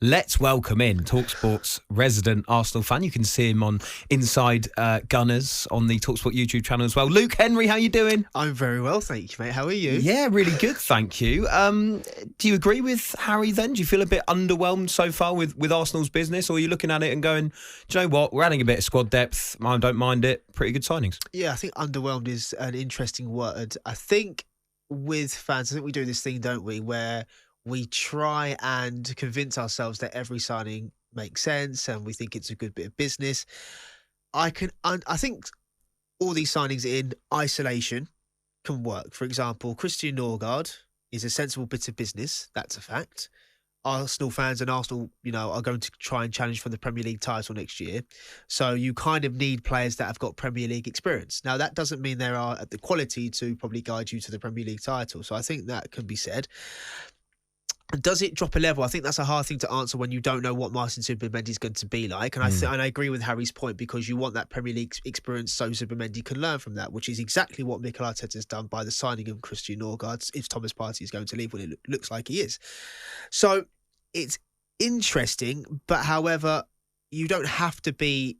Let's welcome in talkSPORT's resident Arsenal fan. You can see him on Inside Gunners on the talkSPORT YouTube channel as well. Luke Henry, how you doing? I'm very well, thank you, mate. How are you? Yeah, really good, thank you. Do you agree with Harry then? Do you feel a bit underwhelmed so far with Arsenal's business? Or are you looking at it and going, do you know what, we're adding a bit of squad depth, I don't mind it, pretty good signings? Yeah, I think underwhelmed is an interesting word. I think with fans, I think we do this thing, don't we, where we try and convince ourselves that every signing makes sense and we think it's a good bit of business. I think all these signings in isolation can work. For example, Christian Norgaard is a sensible bit of business. That's a fact. Arsenal fans and Arsenal, are going to try and challenge for the Premier League title next year. So you kind of need players that have got Premier League experience. Now, that doesn't mean they are at the quality to probably guide you to the Premier League title. So I think that can be said. Does it drop a level? I think that's a hard thing to answer when you don't know what Martin Zubimendi is going to be like. And I agree with Harry's point, because you want that Premier League experience so Zubimendi can learn from that, which is exactly what Mikel Arteta has done by the signing of Christian Norgaard, if Thomas Partey is going to leave, when it looks like he is. So it's interesting, but however, you don't have to be,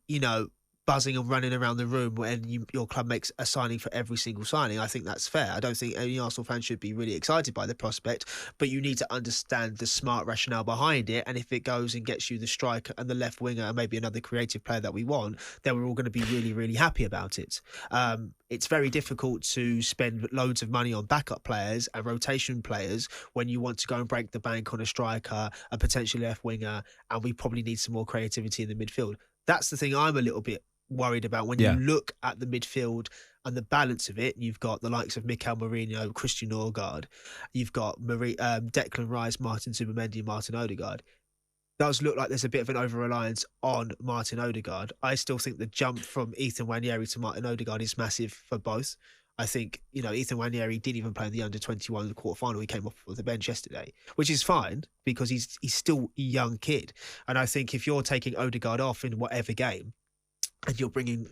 buzzing and running around the room when your club makes a signing for every single signing. I think that's fair. I don't think any Arsenal fan should be really excited by the prospect, but you need to understand the smart rationale behind it. And if it goes and gets you the striker and the left winger and maybe another creative player that we want, then we're all going to be really, really happy about it. It's very difficult to spend loads of money on backup players and rotation players when you want to go and break the bank on a striker, a potential left winger, and we probably need some more creativity in the midfield. That's the thing I'm a little bit worried about when you look at the midfield and the balance of it. You've got the likes of Mikel Merino, Christian Norgaard, you've got Declan Rice, Martin Zubimendi, and Martin Odegaard. Does look like there's a bit of an over-reliance on Martin Odegaard. I still think the jump from Ethan Nwaneri to Martin Odegaard is massive for both. I think, Ethan Nwaneri didn't even play in the under-21 in the quarterfinal. He came off the bench yesterday, which is fine because he's still a young kid. And I think if you're taking Odegaard off in whatever game, and you're bringing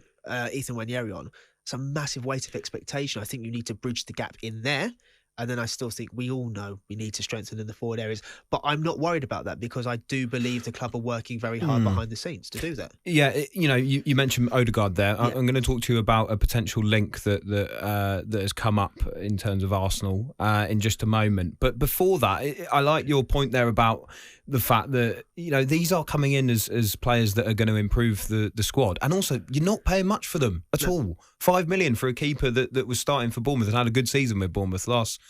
Ethan Nwaneri on, it's a massive weight of expectation. I think you need to bridge the gap in there. And then I still think we all know we need to strengthen in the forward areas. But I'm not worried about that because I do believe the club are working very hard behind the scenes to do that. Yeah, you mentioned Odegaard there. Yeah. I'm going to talk to you about a potential link that has come up in terms of Arsenal in just a moment. But before that, I like your point there about the fact that, these are coming in as players that are going to improve the squad. And also, you're not paying much for them at all. 5 million for a keeper that was starting for Bournemouth and had a good season with Bournemouth last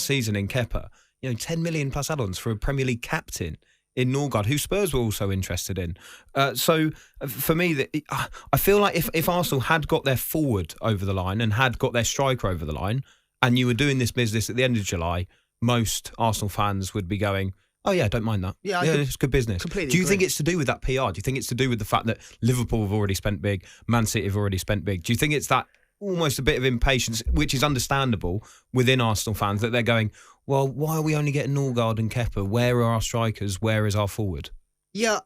season in Kepa. 10 million plus add-ons for a Premier League captain in Norgaard, who Spurs were also interested in. So for me, I feel like if Arsenal had got their forward over the line and had got their striker over the line, and you were doing this business at the end of July, most Arsenal fans would be going, oh, yeah, I don't mind that. Yeah, it's good business. Completely Do you agree. think it's to do with that PR? Do you think it's to do with the fact that Liverpool have already spent big, Man City have already spent big? Do you think it's that almost a bit of impatience, which is understandable within Arsenal fans, that they're going, well, why are we only getting Norgaard and Kepa? Where are our strikers? Where is our forward? Yeah,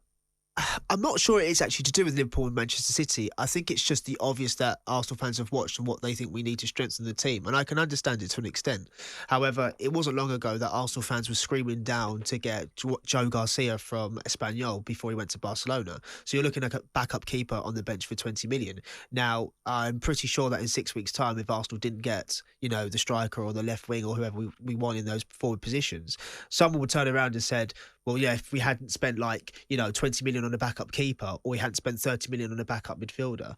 I'm not sure it is actually to do with Liverpool and Manchester City. I think it's just the obvious that Arsenal fans have watched and what they think we need to strengthen the team. And I can understand it to an extent. However, it wasn't long ago that Arsenal fans were screaming down to get Joe Garcia from Espanyol before he went to Barcelona. So you're looking at a backup keeper on the bench for 20 million. Now, I'm pretty sure that in 6 weeks' time, if Arsenal didn't get, the striker or the left wing or whoever we want in those forward positions, someone would turn around and said, well, yeah, if we hadn't spent 20 million on a backup keeper or we hadn't spent 30 million on a backup midfielder,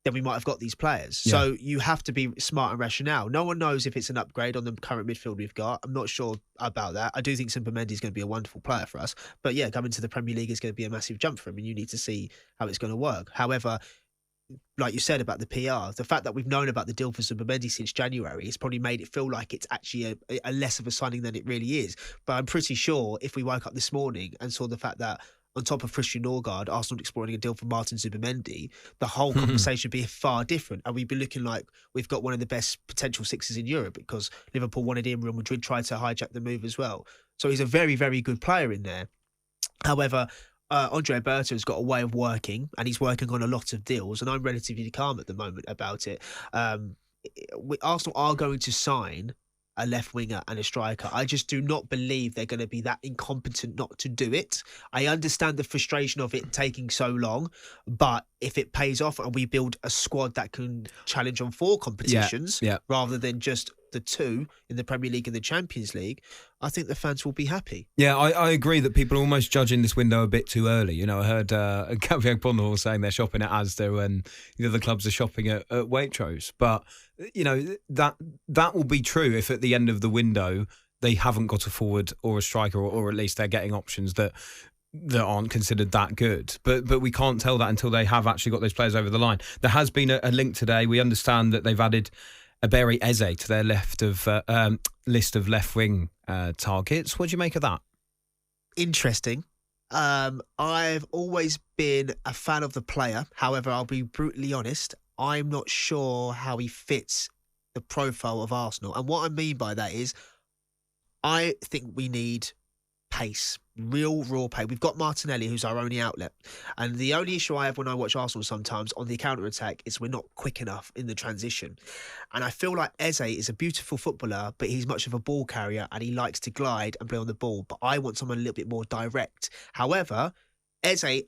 then we might have got these players. Yeah. So you have to be smart and rationale. No one knows if it's an upgrade on the current midfield we've got. I'm not sure about that. I do think Zubimendi is going to be a wonderful player for us. But yeah, coming to the Premier League is going to be a massive jump for him and you need to see how it's going to work. However, like you said about the PR, the fact that we've known about the deal for Zubimendi since January has probably made it feel like it's actually a less of a signing than it really is. But I'm pretty sure if we woke up this morning and saw the fact that on top of Christian Norgaard, Arsenal exploring a deal for Martin Zubimendi, the whole conversation would be far different. And we'd be looking like we've got one of the best potential sixes in Europe because Liverpool wanted him, Real Madrid tried to hijack the move as well. So he's a very, very good player in there. However, Andre Alberto has got a way of working and he's working on a lot of deals and I'm relatively calm at the moment about it. Arsenal are going to sign a left winger and a striker. I just do not believe they're going to be that incompetent not to do it. I understand the frustration of it taking so long, but if it pays off and we build a squad that can challenge on 4 competitions rather than just the 2 in the Premier League and the Champions League, I think the fans will be happy. Yeah, I agree that people are almost judging this window a bit too early. You know, I heard Gabriel Bonhor saying they're shopping at Asda and the other clubs are shopping at Waitrose. But, you know, that will be true if at the end of the window they haven't got a forward or a striker, or at least they're getting options that aren't considered that good. But we can't tell that until they have actually got those players over the line. There has been a link today. We understand that they've added Ebere Eze to their list of left wing targets. What do you make of that? Interesting. I've always been a fan of the player. However, I'll be brutally honest, I'm not sure how he fits the profile of Arsenal. And what I mean by that is I think we need pace, real raw pace. We've got Martinelli, who's our only outlet, and the only issue I have when I watch Arsenal sometimes on the counter-attack is we're not quick enough in the transition. And I feel like Eze is a beautiful footballer, but he's much of a ball carrier and he likes to glide and play on the ball, but I want someone a little bit more direct. However, Eze's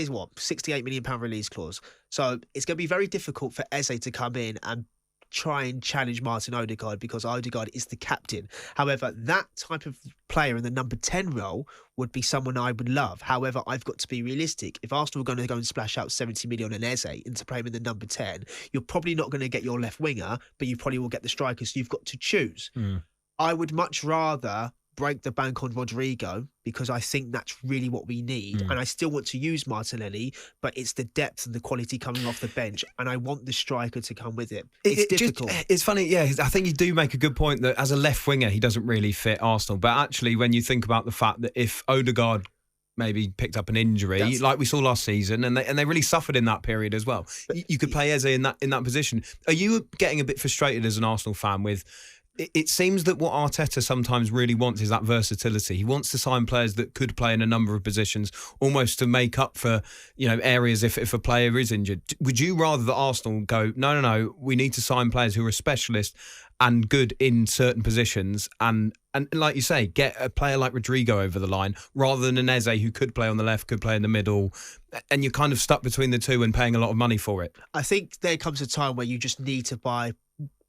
what, £68 million release clause, so it's going to be very difficult for Eze to come in and try and challenge Martin Odegaard, because Odegaard is the captain. However, that type of player in the number 10 role would be someone I would love. However, I've got to be realistic. If Arsenal are going to go and splash out 70 million on Eze into play him in the number 10, you're probably not going to get your left winger, but you probably will get the striker, so you've got to choose. I would much rather break the bank on Rodrigo, because I think that's really what we need. And I still want to use Martinelli, but it's the depth and the quality coming off the bench, and I want the striker to come with it. It's difficult. It's funny, yeah. I think you do make a good point that as a left winger, he doesn't really fit Arsenal. But actually, when you think about the fact that if Odegaard maybe picked up an injury, like we saw last season, and they really suffered in that period as well, you could play Eze in that position. Are you getting a bit frustrated as an Arsenal fan with? It seems that what Arteta sometimes really wants is that versatility. He wants to sign players that could play in a number of positions, almost to make up for, you know, areas if a player is injured. Would you rather that Arsenal go, no, we need to sign players who are specialists and good in certain positions, and like you say, get a player like Rodrigo over the line rather than an Eze who could play on the left, could play in the middle, and you're kind of stuck between the two and paying a lot of money for it? I think there comes a time where you just need to buy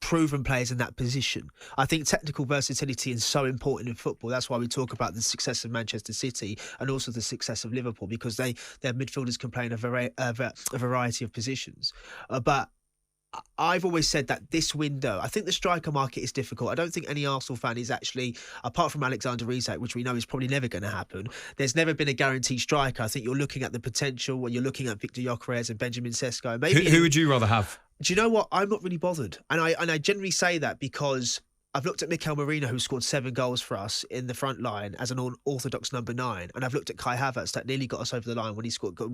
proven players in that position. I think technical versatility is so important in football. That's why we talk about the success of Manchester City and also the success of Liverpool, because their midfielders can play in a variety of positions. But I've always said that this window, I think the striker market is difficult. I don't think any Arsenal fan is actually, apart from Alexander Isak, which we know is probably never going to happen, there's never been a guaranteed striker. I think you're looking at the potential when you're looking at Victor Gyökeres and Benjamin Sesko. Maybe who would you rather have? Do you know what? I'm not really bothered. And I generally say that because I've looked at Mikel Merino, who scored 7 goals for us in the front line as an orthodox number 9, and I've looked at Kai Havertz that nearly got us over the line when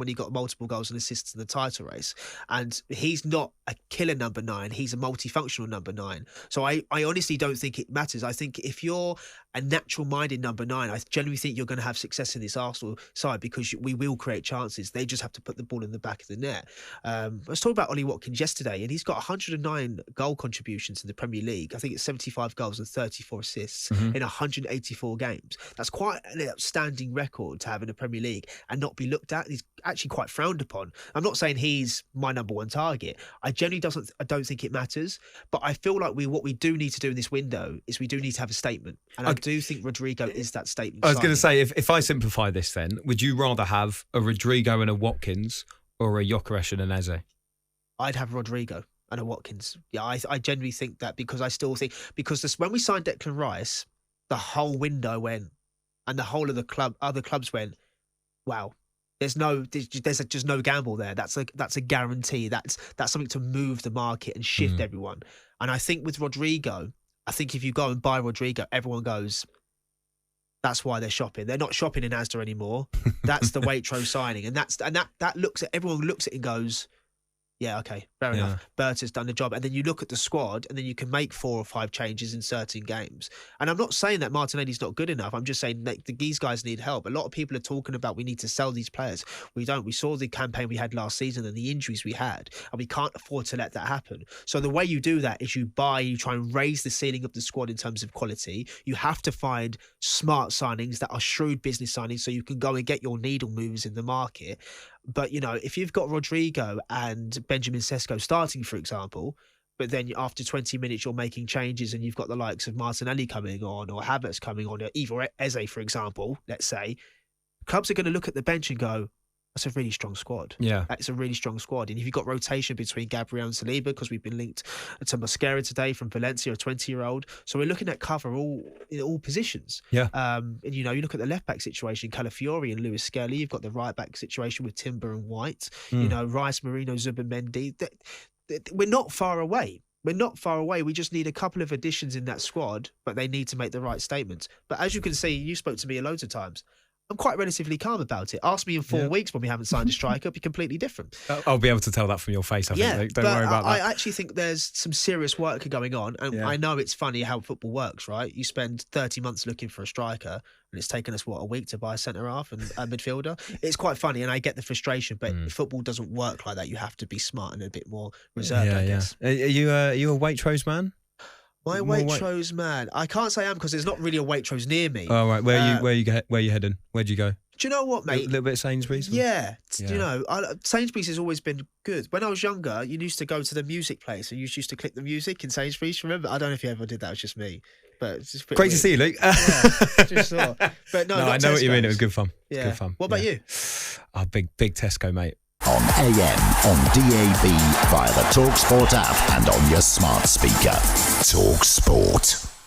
he got multiple goals and assists in the title race. And he's not a killer number 9; he's a multifunctional number 9. So I honestly don't think it matters. I think if you're a natural-minded number 9, I generally think you're going to have success in this Arsenal side, because we will create chances. They just have to put the ball in the back of the net. I was talking about Ollie Watkins yesterday, and he's got 109 goal contributions in the Premier League. I think it's 75 goals and 34 assists in 184 games. That's quite an outstanding record to have in the Premier League and not be looked at. He's actually quite frowned upon. I'm not saying he's my number 1 target. I don't think it matters. But I feel like what we do need to do in this window is we do need to have a statement. And I do think Rodrigo is that statement. I was going to say, if I simplify this then, would you rather have a Rodrigo and a Watkins or a Gyökeres and an Eze? I'd have Rodrigo and a Watkins. Yeah, I genuinely think that, because I still think, when we signed Declan Rice, the whole window went, and the whole of the other clubs went, wow, there's just no gamble there. That's a guarantee. That's something to move the market and shift everyone. And I think with Rodrigo, I think if you go and buy Rodrigo, everyone goes, that's why they're shopping. They're not shopping in Asda anymore. That's the Waitrose signing, and that everyone looks at it and goes, yeah, okay, Fair enough. Berta's done the job. And then you look at the squad and then you can make 4 or 5 changes in certain games. And I'm not saying that Martinelli's not good enough. I'm just saying that these guys need help. A lot of people are talking about we need to sell these players. We don't. We saw the campaign we had last season and the injuries we had, and we can't afford to let that happen. So the way you do that is you try and raise the ceiling of the squad in terms of quality. You have to find smart signings that are shrewd business signings so you can go and get your needle movers in the market. But, if you've got Rodrigo and Benjamin Sesko starting, for example, but then after 20 minutes you're making changes and you've got the likes of Martinelli coming on or Havertz coming on, or either Eze, for example, let's say, clubs are going to look at the bench and go, that's a really strong squad. Yeah. That's a really strong squad. And if you've got rotation between Gabriel and Saliba, because we've been linked to Mosquera today from Valencia, a 20-year-old. So we're looking at cover in all positions. Yeah. And, you look at the left-back situation, Calafiori and Lewis Skelly. You've got the right-back situation with Timber and White. Rice, Marino, Zubimendi. We're not far away. We're not far away. We just need a couple of additions in that squad, but they need to make the right statements. But as you can see, you spoke to me loads of times. I'm quite relatively calm about it. Ask me in 4 weeks when we haven't signed a striker, it'll be completely different. I'll be able to tell that from your face, I think. Don't worry about that. I actually think there's some serious work going on. And I know it's funny how football works, right? You spend 30 months looking for a striker and it's taken us, a week to buy a centre-half and a midfielder? It's quite funny and I get the frustration, but football doesn't work like that. You have to be smart and a bit more reserved, I guess. Are you a Waitrose man? My Waitrose man. I can't say I am because there's not really a Waitrose near me. Oh, right. Where are you heading? Where'd you go? Do you know what, mate? A little bit of Sainsbury's? Yeah. Sainsbury's has always been good. When I was younger, you used to go to the music place and you used to click the music in Sainsbury's. Remember? I don't know if you ever did that. It was just me. But it's just great weird to see you, Luke. Just saw. But no, I know what you mean. It was good fun. Yeah. Good fun. What about you? Oh, big Tesco, mate. On AM, on DAB, via the talkSPORT app and on your smart speaker. talkSPORT.